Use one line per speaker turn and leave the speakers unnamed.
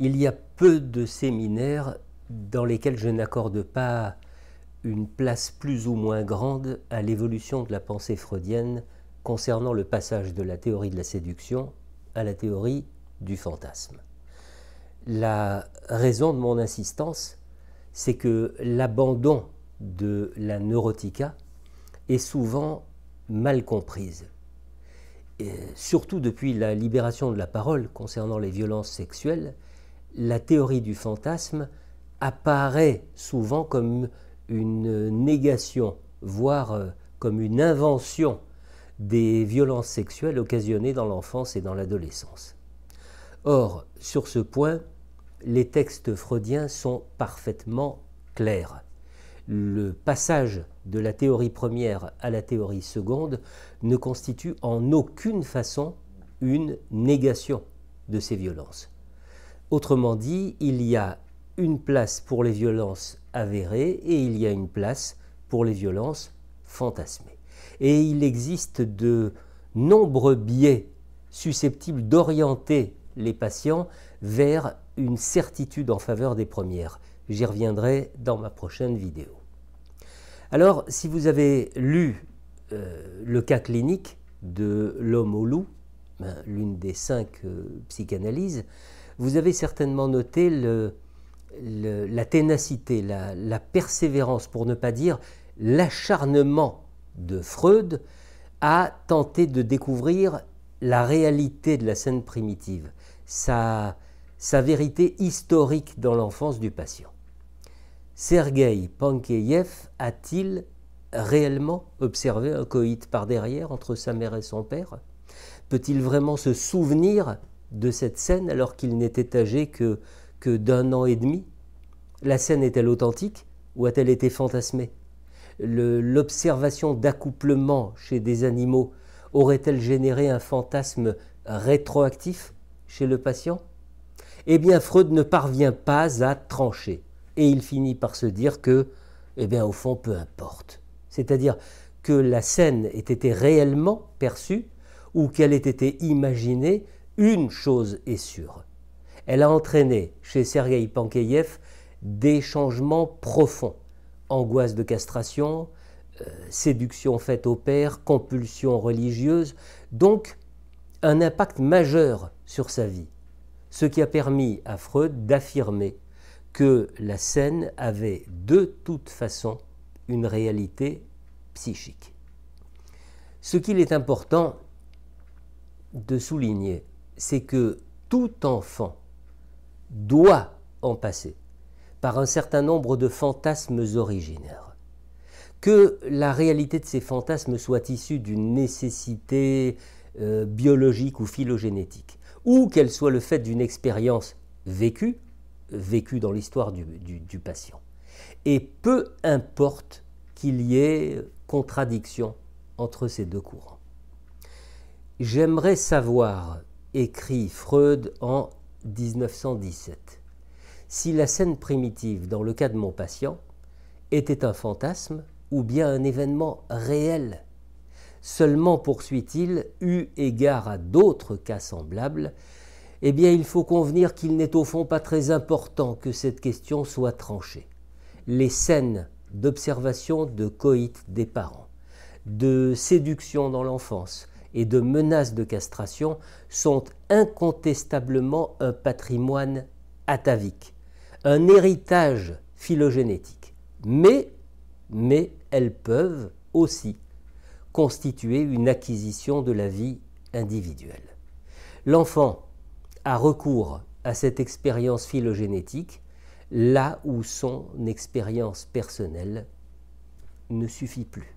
Il y a peu de séminaires dans lesquels je n'accorde pas une place plus ou moins grande à l'évolution de la pensée freudienne concernant le passage de la théorie de la séduction à la théorie du fantasme. La raison de mon insistance, c'est que l'abandon de la neurotica est souvent mal comprise. Et surtout depuis la libération de la parole concernant les violences sexuelles, la théorie du fantasme apparaît souvent comme une négation, voire comme une invention des violences sexuelles occasionnées dans l'enfance et dans l'adolescence. Or, sur ce point, les textes freudiens sont parfaitement clairs. Le passage de la théorie première à la théorie seconde ne constitue en aucune façon une négation de ces violences. Autrement dit, il y a une place pour les violences avérées et il y a une place pour les violences fantasmées. Et il existe de nombreux biais susceptibles d'orienter les patients vers une certitude en faveur des premières. J'y reviendrai dans ma prochaine vidéo. Alors, si vous avez lu le cas clinique de l'homme au loup, l'une des 5 psychanalyses, vous avez certainement noté la ténacité, la persévérance, pour ne pas dire l'acharnement de Freud à tenter de découvrir la réalité de la scène primitive, sa vérité historique dans l'enfance du patient. Sergueï Pankeïev a-t-il réellement observé un coït par derrière entre sa mère et son père? Peut-il vraiment se souvenir de cette scène alors qu'il n'était âgé que d'1 an et demi? La scène est-elle authentique ou a-t-elle été fantasmée? L'observation d'accouplement chez des animaux aurait-elle généré un fantasme rétroactif chez le patient? Eh bien, Freud ne parvient pas à trancher. Et il finit par se dire que, eh bien, au fond, peu importe. C'est-à-dire que la scène ait été réellement perçue ou qu'elle ait été imaginée, une chose est sûre. Elle a entraîné chez Sergueï Pankeïev des changements profonds. Angoisse de castration, séduction faite au père, compulsion religieuse, donc un impact majeur sur sa vie. Ce qui a permis à Freud d'affirmer que la scène avait de toute façon une réalité psychique. Ce qu'il est important de souligner, c'est que tout enfant doit en passer par un certain nombre de fantasmes originaires. Que la réalité de ces fantasmes soit issue d'une nécessité biologique ou phylogénétique, ou qu'elle soit le fait d'une expérience vécue dans l'histoire du patient. Et peu importe qu'il y ait contradiction entre ces deux courants. J'aimerais savoir, écrit Freud en 1917, si la scène primitive, dans le cas de mon patient, était un fantasme ou bien un événement réel. Seulement, poursuit-il, eu égard à d'autres cas semblables, eh bien, il faut convenir qu'il n'est au fond pas très important que cette question soit tranchée. Les scènes d'observation de coït des parents, de séduction dans l'enfance et de menaces de castration sont incontestablement un patrimoine atavique, un héritage phylogénétique. Mais elles peuvent aussi constituer une acquisition de la vie individuelle. L'enfant a recours à cette expérience phylogénétique là où son expérience personnelle ne suffit plus.